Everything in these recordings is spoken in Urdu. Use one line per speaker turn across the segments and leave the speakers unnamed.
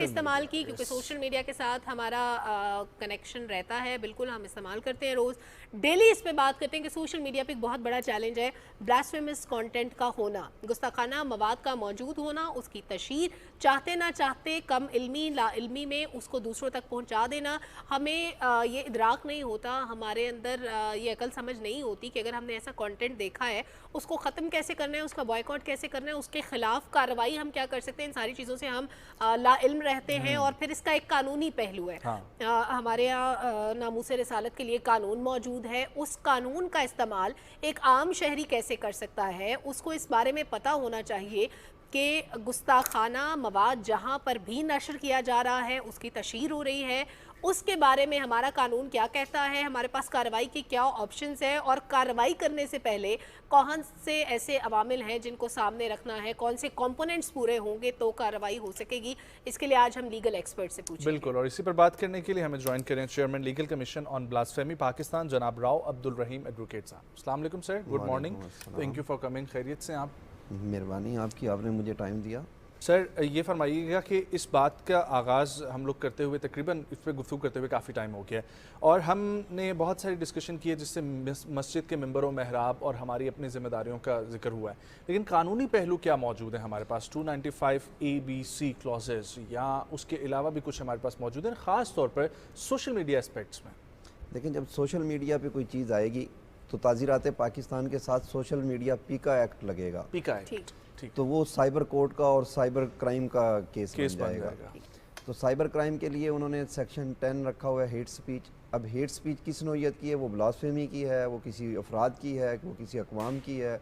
استعمال کی کیونکہ سوشل میڈیا کے ساتھ ہمارا کنیکشن رہتا ہے، بالکل ہم استعمال کرتے ہیں روز ڈیلی. اس پہ بات کرتے ہیں کہ سوشل میڈیا پہ ایک بہت بڑا چیلنج ہے بلاسفیمس کانٹینٹ کا ہونا، گستاخانہ مواد کا موجود ہونا، اس کی تشہیر چاہتے نہ چاہتے کم علمی لا علمی میں اس کو دوسروں تک پہنچا دینا. ہمیں یہ ادراک نہیں ہوتا، ہمارے اندر یہ عقل سمجھ نہیں ہوتی کہ اگر ہم نے ایسا کانٹینٹ دیکھا ہے اس کو ختم کیسے کرنا ہے، اس کا بائیکاٹ کیسے کرنا ہے، اس کے خلاف کارروائی ہم کیا کر سکتے ہیں. ان ساری چیزوں سے ہم لا علم رہتے ہیں. اور پھر اس کا ایک قانونی پہلو ہے. ہمارے یہاں ناموس رسالت کے لیے قانون موجود ہے. اس قانون کا استعمال ایک عام شہری کیسے کر سکتا ہے، اس کو اس بارے میں پتہ ہونا چاہیے کہ گستاخانہ مواد جہاں پر بھی نشر کیا جا رہا ہے، اس کی تشہیر ہو رہی ہے، اس کے بارے میں ہمارا قانون کیا کہتا ہے، ہمارے پاس کارروائی کی کیا آپشنز ہیں، اور کارروائی کرنے سے پہلے کون سے ایسے عوامل ہیں جن کو سامنے رکھنا ہے، کون سے کمپوننٹس پورے ہوں گے تو کارروائی ہو سکے گی. اس کے لیے آج ہم لیگل ایکسپرٹ سے پوچھیں گے.
بالکل، اور اسی پر بات کرنے کے لیے ہمیں جوائن کریں chairman legal commission on blasphemy Pakistan جناب راؤ عبدالرحیم ایڈوکیٹ صاحب. السلام علیکم sir, good morning. Thank you for coming. خیریت سے آپ؟
مہربانی آپ کی، آپ نے مجھے ٹائم دیا.
سر یہ فرمائیے گا کہ اس بات کا آغاز ہم لوگ کرتے ہوئے تقریباً اس پہ گفتگو کرتے ہوئے کافی ٹائم ہو گیا ہے، اور ہم نے بہت ساری ڈسکشن کی ہے جس سے مسجد کے ممبر و محراب اور ہماری اپنی ذمہ داریوں کا ذکر ہوا ہے. لیکن قانونی پہلو کیا موجود ہے ہمارے پاس؟ 295A-B-C کلازز یا اس کے علاوہ بھی کچھ ہمارے پاس موجود ہیں، خاص طور پر سوشل میڈیا اسپیکٹس میں؟
لیکن جب سوشل میڈیا پہ کوئی چیز آئے گی تو تعزیرات پاکستان کے ساتھ سوشل میڈیا پیکا ایکٹ لگے گا.
پیکا ایکٹ،
تو وہ سائبر کورٹ کا اور سائبر کرائم کا کیس بن جائے گا. تو سائبر کرائم کے لیے انہوں نے سیکشن 10 رکھا ہوا ہے، ہیٹ سپیچ. اب ہیٹ سپیچ کس نوعیت کی ہے؟ وہ بلاسفیمی کی ہے، وہ کسی افراد کی ہے، وہ کسی اقوام کی ہے.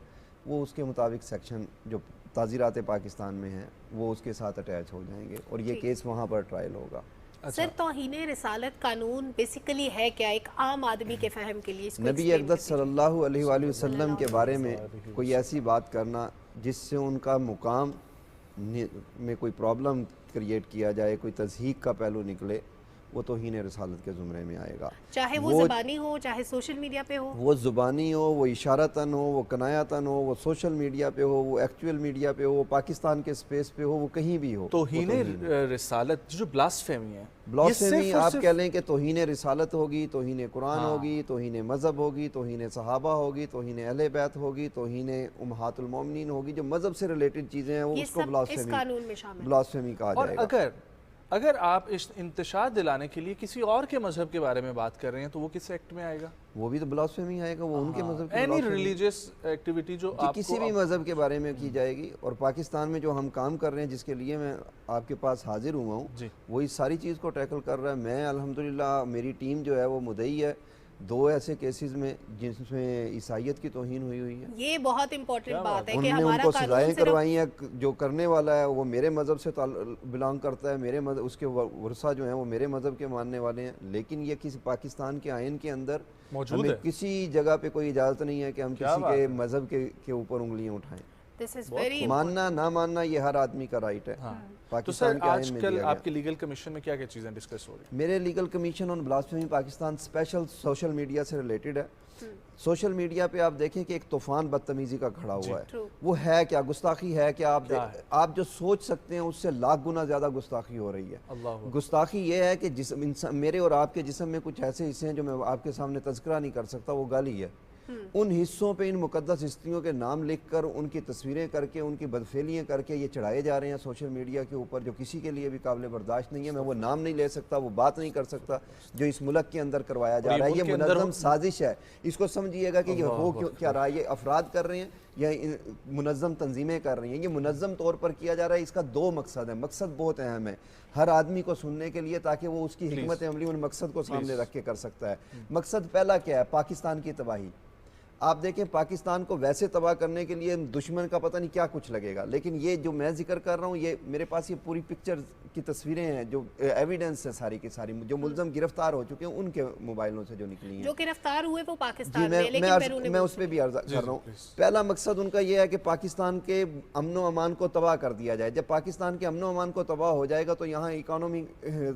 وہ اس کے مطابق سیکشن جو تعزیرات پاکستان میں ہیں وہ اس کے ساتھ اٹیچ ہو جائیں گے اور یہ کیس وہاں پر ٹرائل ہوگا.
سر توہین رسالت قانون بیسیکلی ہے کیا، ایک عام آدمی کے فہم کے لیے؟
نبی اقدس صلی اللہ علیہ وآلہ وسلم کے بارے میں کوئی ایسی بات کرنا جس سے ان کا مقام میں کوئی پرابلم کریٹ کیا جائے، کوئی تضحیق کا پہلو نکلے، وہ توہین رسالت کے زمرے میں آئے گا.
چاہے وہ زبانی ہو، چاہے سوشل میڈیا پہ ہو،
وہ زبانی ہو، وہ اشارتاً ہو، وہ کنایتاً ہو، وہ سوشل میڈیا پہ ہو، وہ ایکچوئل میڈیا پہ ہو، پاکستان کے سپیس پہ ہو، وہ کہیں بھی ہو.
توہین رسالت جو بلاسفیمی ہے،
بلاسفیمی آپ کہہ لیں کہ توہین رسالت ہوگی، توہین قرآن ہوگی، توہین مذہب ہوگی، توہین صحابہ ہوگی، توہین اہل بیت ہوگی، توہین امہات المومنین ہوگی. جو مذہب سے ریلیٹڈ چیزیں ہیں وہ اس کو بلاسفیمی کہا جائے گا.
اور اگر آپ انتشار دلانے کے لیے کسی اور کے مذہب کے بارے میں بات کر رہے ہیں تو وہ کس ایکٹ میں آئے گا؟
وہ بھی تو بلاسفیمی آئے گا. وہ ان کے مذہب کی
اینی ریلیجیس ایکٹیویٹی جو آپ
کسی بھی مذہب کے بارے میں کی جائے گی. اور پاکستان میں جو ہم کام کر رہے ہیں، جس کے لیے میں آپ کے پاس حاضر ہوا ہوں، وہ اس ساری چیز کو ٹیکل کر رہا ہے. میں الحمدللہ میری ٹیم جو ہے وہ مدعی ہے 2 ایسے کیسز میں جس میں عیسائیت کی توہین ہوئی ہے.
یہ بہت امپورٹنٹ بات ہے کہ
ہمارا ان کو سزائیں کروائی ہیں. جو کرنے والا ہے وہ میرے مذہب سے بلانگ کرتا ہے، میرے مذہب، اس کے ورثہ جو ہیں وہ میرے مذہب کے ماننے والے ہیں. لیکن یہ کسی پاکستان کے آئین کے اندر ہمیں کسی جگہ پہ کوئی اجازت نہیں ہے کہ ہم کسی کے مذہب کے اوپر انگلیاں اٹھائیں. ماننا نہ ماننا یہ ہر آدمی کا رائٹ ہے.
تو سر آج کل آپ کے لیگل کمیشن میں کیا کیا چیزیں ڈسکس ہو رہی ہیں؟
میرے legal commission on blasphemy Pakistan special social media سے ریلیٹڈ ہے. سوشل میڈیا پہ آپ دیکھیں کہ ایک طوفان بدتمیزی کا کھڑا ہوا ہے. وہ ہے کیا؟ گستاخی ہے کیا؟ آپ جو سوچ سکتے ہیں اس سے لاکھ گنا زیادہ گستاخی ہو رہی ہے. گستاخی یہ ہے کہ میرے اور آپ کے جسم میں کچھ ایسے حصے ہیں جو میں آپ کے سامنے تذکرہ نہیں کر سکتا، وہ گالی ہے. ان حصوں پہ ان مقدس ہستیوں کے نام لکھ کر، ان کی تصویریں کر کے، ان کی بدفعلیاں کر کے یہ چڑھائے جا رہے ہیں سوشل میڈیا کے اوپر، جو کسی کے لیے بھی قابل برداشت نہیں ہے. میں وہ نام نہیں لے سکتا، وہ بات نہیں کر سکتا جو اس ملک کے اندر کروایا جا رہا ہے. یہ منظم سازش ہے. اس کو سمجھیے گا کہ یہ ہو کیا رہا ہے. یہ افراد کر رہے ہیں یا منظم تنظیمیں کر رہی ہیں. یہ منظم طور پر کیا جا رہا ہے. اس کا 2 مقصد ہیں. مقصد بہت اہم ہے ہر آدمی کو سننے کے لیے، تاکہ وہ اس کی حکمت عملی ان مقصد کو سامنے رکھ کے کر سکتا ہے. مقصد پہلا کیا ہے؟ پاکستان کی تباہی. آپ دیکھیں پاکستان کو ویسے تباہ کرنے کے لیے دشمن کا پتہ نہیں کیا کچھ لگے گا. لیکن یہ جو میں ذکر کر رہا ہوں، یہ میرے پاس یہ پوری پکچر کی تصویریں ہیں، جو ایویڈنس ہے ساری کی ساری، جو ملزم گرفتار ہو چکے ہیں ان کے موبائلوں سے جو نکلی ہیں.
جو گرفتار ہوئے وہ پاکستان میں، لیکن
میں اس پہ بھی عرض کر رہا ہوں. پہلا مقصد ان کا یہ ہے کہ پاکستان کے امن و امان کو تباہ کر دیا جائے. جب پاکستان کے امن و امان کو تباہ ہو جائے گا تو یہاں اکانومی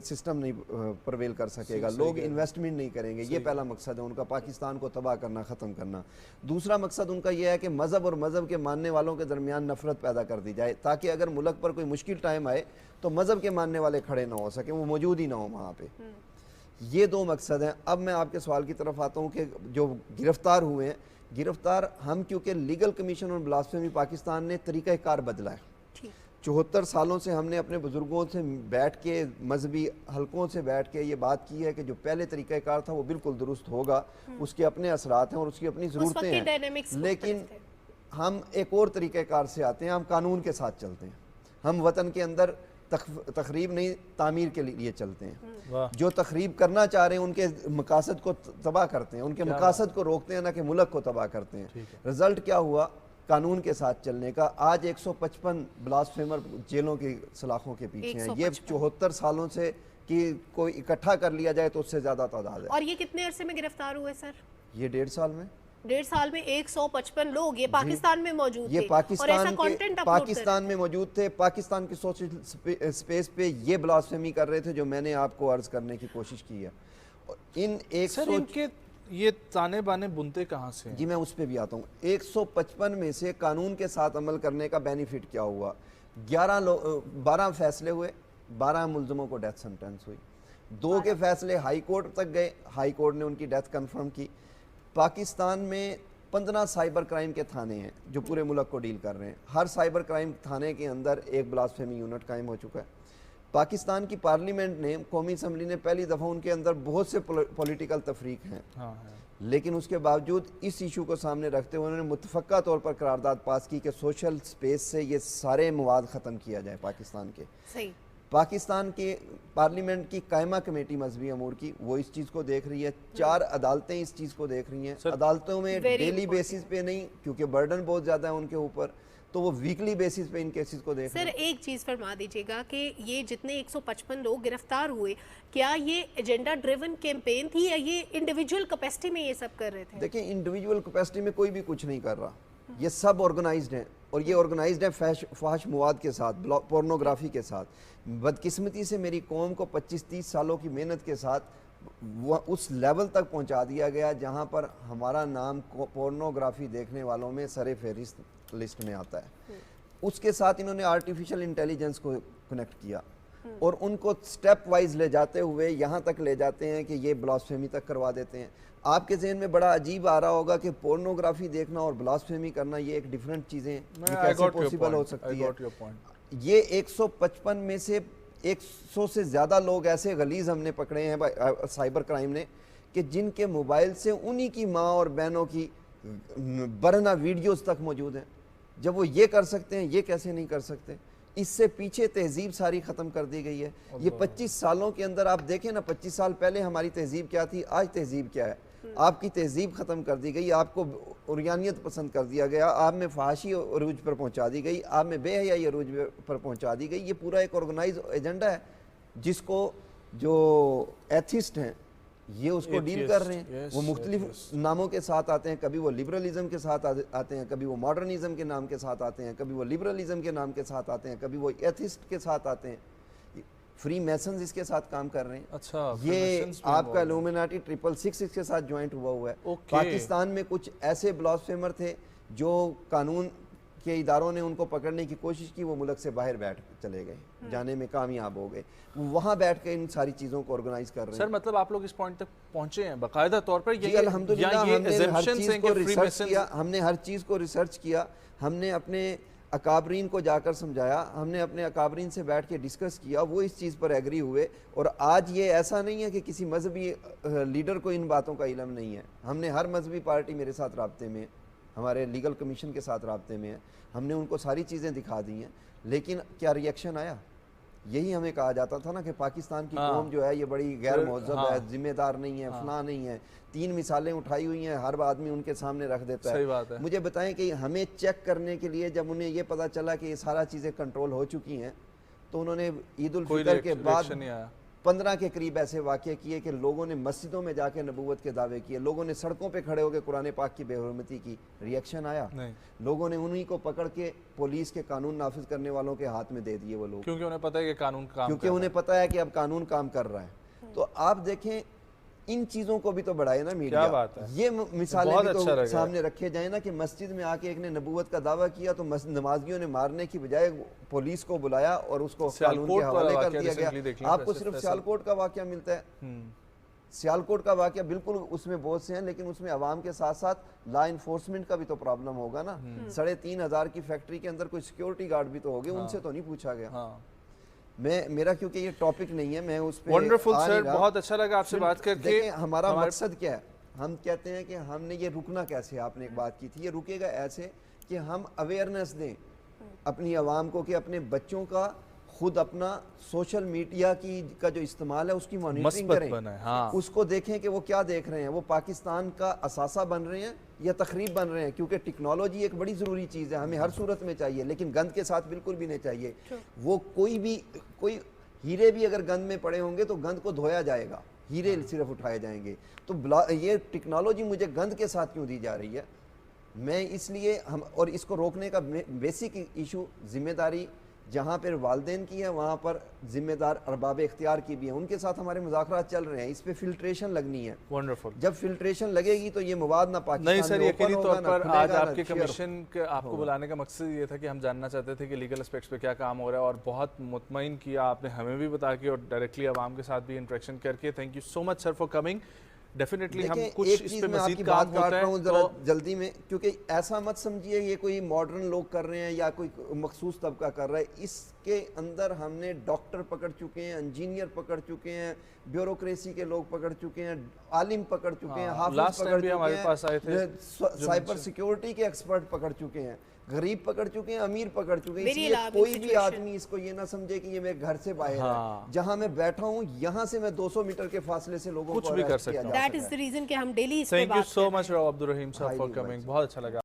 سسٹم نہیں پرویل کر سکے گا، لوگ انویسٹمنٹ نہیں کریں گے. یہ پہلا مقصد ہے ان کا، پاکستان کو تباہ کرنا، ختم کرنا. دوسرا مقصد ان کا یہ ہے کہ مذہب اور مذہب کے ماننے والوں کے درمیان نفرت پیدا کر دی جائے تاکہ اگر ملک پر کوئی مشکل ٹائم آئے تو مذہب کے ماننے والے کھڑے نہ ہو سکیں، وہ موجود ہی نہ ہو وہاں پہ۔ یہ دو مقصد ہیں۔ اب میں آپ کے سوال کی طرف آتا ہوں کہ جو گرفتار ہوئے ہیں، گرفتار ہم کیونکہ لیگل کمیشن اور بلاسفیمی پاکستان نے طریقہ کار بدلا ہے۔ 74 سالوں سے ہم نے اپنے بزرگوں سے بیٹھ کے، مذہبی حلقوں سے بیٹھ کے یہ بات کی ہے کہ جو پہلے طریقہ کار تھا وہ بالکل درست ہوگا، اس کے اپنے اثرات ہیں اور اس کی اپنی ضرورتیں ہیں، لیکن ہم ایک اور طریقہ کار سے آتے ہیں، ہم قانون کے ساتھ چلتے ہیں، ہم وطن کے اندر تخریب نہیں تعمیر کے لیے چلتے ہیں۔ جو تخریب کرنا چاہ رہے ہیں ان کے مقاصد کو تباہ کرتے ہیں، ان کے مقاصد کو روکتے ہیں، نہ کہ ملک کو تباہ کرتے ہیں۔ رزلٹ کیا ہوا قانون کے ساتھ چلنے کا؟ آج 155 بلاسفیمر جیلوں کی سلاخوں کے پیچھے ہیں۔ یہ 74 سالوں سے کہ کوئی اکٹھا کر لیا جائے تو اس سے زیادہ تعداد ہے۔
اور یہ کتنے عرصے میں گرفتار ہوئے سر؟
یہ 1.5 سال میں
1.5 سال میں 155 لوگ یہ پاکستان میں موجود تھے،
یہ پاکستان میں موجود تھے، پاکستان کی سوشل سپیس پہ یہ بلاسفیمی کر رہے تھے جو میں نے آپ کو عرض کرنے کی کوشش کی ہے۔ ان
یہ تانے بانے بنتے کہاں سے ہیں؟
جی میں اس پہ بھی آتا ہوں۔ 155 میں سے قانون کے ساتھ عمل کرنے کا بینیفٹ کیا ہوا؟ 12 فیصلے ہوئے، 12 ملزموں کو ڈیتھ سنٹینس ہوئی، 2 کے فیصلے ہائی کورٹ تک گئے، ہائی کورٹ نے ان کی ڈیتھ کنفرم کی۔ پاکستان میں 15 سائبر کرائم کے تھانے ہیں جو پورے ملک کو ڈیل کر رہے ہیں، ہر سائبر کرائم تھانے کے اندر ایک بلاسفیمی یونٹ قائم ہو چکا ہے۔ پاکستان کی پارلیمنٹ نے، قومی اسمبلی نے پہلی دفعہ، ان کے اندر بہت سے پولیٹیکل تفریق ہیں، لیکن اس کے باوجود اس ایشو کو سامنے رکھتے ہوئے انہوں نے متفقہ طور پر قرارداد پاس کی کہ سوشل سپیس سے یہ سارے مواد ختم کیا جائے پاکستان کے۔ پاکستان کے پارلیمنٹ کی قائمہ کمیٹی مذہبی امور کی، وہ اس چیز کو دیکھ رہی ہے، 4 عدالتیں اس چیز کو دیکھ رہی ہیں۔ عدالتوں میں ڈیلی بیسس پہ نہیں، کیونکہ برڈن بہت زیادہ ہے ان کے اوپر، تو وہ ویکلی بیسس پہ ان کیسز کو دیکھ رہے ہیں۔
سر ایک چیز فرما دیجیے گا کہ یہ جتنے 155 لوگ گرفتار ہوئے، کیا یہ ایجنڈا ڈریون کیمپین تھی یا یہ انڈیویجول کیپیسٹی میں یہ سب کر رہے تھے؟
دیکھیں انڈیویجول کیپیسٹی میں کوئی بھی کچھ نہیں کر رہا، یہ سب آرگنائزڈ ہیں، اور یہ آرگنائزڈ ہیں فحش مواد کے ساتھ، پورنوگرافی کے ساتھ۔ بدقسمتی سے میری قوم کو 25-30 سالوں کی محنت کے ساتھ اس لیول تک پہنچا دیا گیا جہاں پر ہمارا نام پورنوگرافی دیکھنے والوں میں سر فہرست لسٹ میں آتا ہے۔ اس کے ساتھ انہوں نے آرٹیفیشل انٹیلیجنس کو کنیکٹ کیا اور ان کو سٹیپ وائز لے جاتے ہوئے یہاں تک لے جاتے ہیں کہ یہ بلاسفیمی تک کروا دیتے ہیں۔ آپ کے ذہن میں بڑا عجیب آ رہا ہوگا کہ پورنوگرافی دیکھنا اور بلاسفیمی کرنا یہ ایک ڈیفرنٹ چیزیں، یہ کیسے پوسیبل ہو سکتی ہے؟ یہ 155 میں سے 100 سے زیادہ لوگ ایسے غلیظ ہم نے پکڑے ہیں سائبر کرائم نے کہ جن کے موبائل سے انہی کی ماں اور بہنوں کی برہنہ ویڈیوز تک موجود ہیں۔ جب وہ یہ کر سکتے ہیں، یہ کیسے نہیں کر سکتے؟ اس سے پیچھے تہذیب ساری ختم کر دی گئی ہے۔ یہ 25 سالوں کے اندر آپ دیکھیں نا، 25 سال پہلے ہماری تہذیب کیا تھی، آج تہذیب کیا ہے؟ آپ کی تہذیب ختم کر دی گئی، آپ کو عریانیت پسند کر دیا گیا، آپ میں فحاشی عروج پر پہنچا دی گئی، آپ میں بے حیائی عروج پر پہنچا دی گئی۔ یہ پورا ایک آرگنائز ایجنڈا ہے جس کو جو ایتھسٹ ہیں یہ اس کو ڈیل کر رہے ہیں۔ وہ مختلف ناموں کے ساتھ آتے ہیں، کبھی وہ لبرلزم کے ساتھ آتے ہیں، کبھی وہ ماڈرنزم کے نام کے ساتھ آتے ہیں، کبھی وہ لبرلزم کے نام کے ساتھ آتے ہیں، کبھی وہ ایتھسٹ کے ساتھ آتے ہیں۔ فری میسنز اس کے ساتھ کام کر رہے ہیں۔
اچھا،
یہ آپ کا الومناٹی 666 کے ساتھ جوائنٹ ہوا ہے۔ پاکستان میں کچھ ایسے بلاسفیمر تھے جو قانون کے اداروں نے ان کو پکڑنے کی کوشش کی، وہ ملک سے باہر بیٹھ چلے گئے، جانے میں کامیاب ہو گئے، وہاں بیٹھ کے ان ساری چیزوں کو آرگنائز کر رہے ہیں۔
سر مطلب آپ لوگ اس پوائنٹ تک پہنچے ہیں باقاعدہ طور پر؟
جی الحمدللہ ہم نے ہر چیز کو ریسرچ کیا، ہم نے ہر چیز کو ریسرچ کیا، ہم نے اپنے اکابرین کو جا کر سمجھایا، ہم نے اپنے اکابرین سے بیٹھ کے ڈسکس کیا، وہ اس چیز پر ایگری ہوئے، اور آج یہ ایسا نہیں ہے کہ کسی مذہبی لیڈر کو ان باتوں کا علم نہیں ہے۔ ہم نے ہر مذہبی پارٹی میرے ساتھ رابطے میں، ہمارے لیگل کمیشن کے ساتھ رابطے میں ہے، ہم نے ان کو ساری چیزیں دکھا دی ہیں، لیکن کیا ری ایکشن آیا؟ یہی ہمیں کہا جاتا تھا نا کہ پاکستان کی قوم جو ہے یہ بڑی غیر مہذب ہے، ذمہ دار نہیں ہے، فلاں نہیں ہے۔ 3 مثالیں اٹھائی ہوئی ہیں، ہر آدمی ان کے سامنے رکھ دیتا ہے۔ مجھے بتائیں کہ ہمیں چیک کرنے کے لیے جب انہیں یہ پتا چلا کہ یہ سارا چیزیں کنٹرول ہو چکی ہیں تو انہوں نے عید الفطر کے بعد 15 کے قریب ایسے واقعے کیے کہ لوگوں نے مسجدوں میں جا کے نبوت کے دعوے کیے، لوگوں نے سڑکوں پہ کھڑے ہو کے قرآن پاک کی بے حرمتی کی۔ ری ایکشن آیا؟ لوگوں نے انہی کو پکڑ کے پولیس کے قانون نافذ کرنے والوں کے ہاتھ میں دے دیے وہ لوگ،
کیونکہ انہیں پتہ ہے کہ قانون کام
کیونکہ انہیں پتہ ہے کہ اب قانون کام کر رہا ہے۔ تو آپ دیکھیں ان چیزوں کو بھی تو بڑھائے نا
کیا
میڈیا.
بات ہے.
یہ مثالیں
بہت
بھی
اچھا
تو
لگا.
سامنے رکھے جائیں نا کہ مسجد میں آ کے ایک نے نبوت کا دعویٰ کیا تو نمازیوں نے مارنے کی بجائے پولیس کو بلایا اور اس کو قانون کے حوالے کر دیا گیا. آپ کو صرف سیالکوٹ کا واقعہ ملتا ہے, سیالکوٹ کا واقعہ بالکل اس میں بہت سے ہیں, لیکن اس میں عوام کے ساتھ ساتھ لا انفورسمنٹ کا بھی تو پرابلم ہوگا نا. 3,500 کی فیکٹری کے اندر کوئی سیکیورٹی گارڈ بھی تو ہوگے, ان سے تو نہیں پوچھا گیا. میرا کیونکہ یہ ٹاپک نہیں ہے, میں اس پہ
ونڈرفل سر, بہت اچھا لگا آپ سے بات کر کے.
دیکھیں ہمارا مقصد کیا ہے, ہم کہتے ہیں کہ ہم نے یہ رکنا کیسے, آپ نے ایک بات کی تھی, یہ رکے گا ایسے کہ ہم اویئرنیس دیں اپنی عوام کو کہ اپنے بچوں کا خود اپنا سوشل میڈیا کا جو استعمال ہے اس کی مانیٹرنگ کریں, اس کو دیکھیں کہ وہ کیا دیکھ رہے ہیں, وہ پاکستان کا اثاثہ بن رہے ہیں یا تخریب بن رہے ہیں. کیونکہ ٹیکنالوجی ایک بڑی ضروری چیز ہے, ہمیں ہر صورت میں چاہیے, لیکن گند کے ساتھ بالکل بھی نہیں چاہیے. وہ کوئی ہیرے بھی اگر گند میں پڑے ہوں گے تو گند کو دھویا جائے گا, ہیرے صرف اٹھائے جائیں گے. تو یہ ٹیکنالوجی مجھے گند کے ساتھ کیوں دی جا رہی ہے, میں اس لیے اور اس کو روکنے کا بیسک ایشو ذمہ داری جہاں پر والدین کی ہے وہاں پر ذمہ دار ارباب اختیار کی بھی ہیں, ان کے ساتھ ہمارے مذاکرات چل رہے ہیں, اس پہ فلٹریشن لگنی ہے.
ونڈرفل.
جب فلٹریشن لگے گی تو یہ مواد نہ پاکستان
نہیں سر, یقینی طور پر آج آپ کے
کمیشن
کمیشن آپ کو بلانے کا مقصد یہ تھا کہ ہم جاننا چاہتے تھے کہ لیگل اسپیکٹس پہ کیا کام ہو رہا ہے, اور بہت مطمئن کیا آپ نے ہمیں بھی بتا کے اور ڈائریکٹلی عوام کے ساتھ بھی انٹریکشن کر کے. Thank you so much sir for coming. Definitely ہم کچھ اس پہ مزید کام ہوتا ہے
ذرا جلدی میں, کیونکہ ایسا مت سمجھیے یہ کوئی ماڈرن لوگ کر رہے ہیں یا کوئی مخصوص طبقہ کر رہا ہے. اس کے اندر ہم نے ڈاکٹر پکڑ چکے ہیں, انجینئر پکڑ چکے ہیں, بیوروکریسی کے لوگ پکڑ چکے ہیں, عالم پکڑ چکے ہیں, حافظ پکڑ چکے ہیں, سائبر سیکیورٹی کے ایکسپرٹ پکڑ چکے ہیں, غریب پکڑ چکے ہیں, امیر پکڑ چکے ہیں. اس لیے کوئی بھی آدمی اس کو یہ نہ سمجھے کہ یہ میرے گھر سے باہر ہے, جہاں میں بیٹھا ہوں یہاں سے میں 200 میٹر کے فاصلے سے لوگوں کو
کچھ بھی کر سکتا ہوں.
That is the reason کہ ہم ڈیلی اس پہ
تھینک
بات
یو سو مچ عبد الرحیم صاحب فار کمنگ. بہت اچھا لگا.